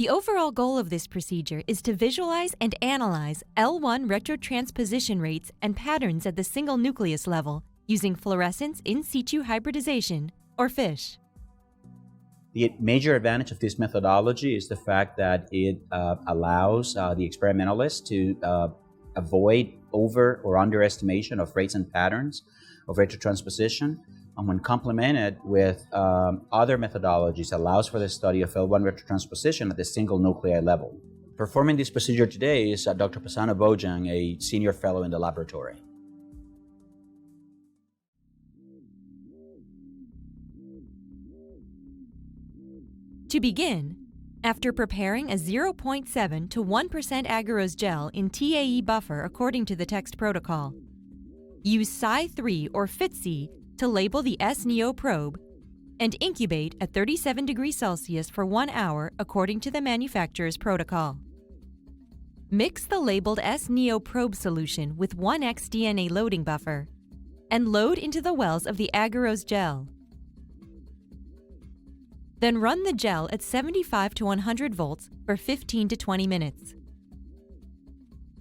The overall goal of this procedure is to visualize and analyze L1 retrotransposition rates and patterns at the single nucleus level using fluorescence in situ hybridization, or FISH. The major advantage of this methodology is the fact that it allows the experimentalist to avoid over or underestimation of rates and patterns of retrotransposition, and when complemented with other methodologies, allows for the study of L1 retrotransposition at the single nuclei level. Performing this procedure today is Dr. Pasano Bojang, a senior fellow in the laboratory. To begin, after preparing a 0.7 to 1% agarose gel in TAE buffer according to the text protocol, use Psi3 or FITC to label the S-Neo probe and incubate at 37 degrees Celsius for 1 hour according to the manufacturer's protocol. Mix the labeled S-Neo probe solution with 1x DNA loading buffer and load into the wells of the agarose gel. Then run the gel at 75 to 100 volts for 15 to 20 minutes.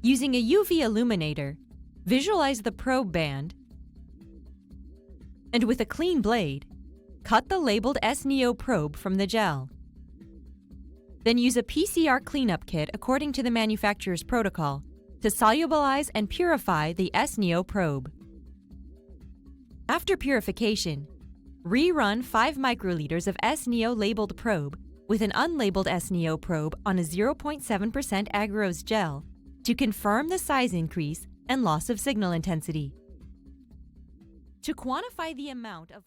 Using a UV illuminator, visualize the probe band, and with a clean blade, cut the labeled S-Neo probe from the gel. Then use a PCR cleanup kit according to the manufacturer's protocol to solubilize and purify the S-Neo probe. After purification, rerun 5 microliters of S-Neo labeled probe with an unlabeled S-Neo probe on a 0.7% agarose gel to confirm the size increase and loss of signal intensity. To quantify the amount of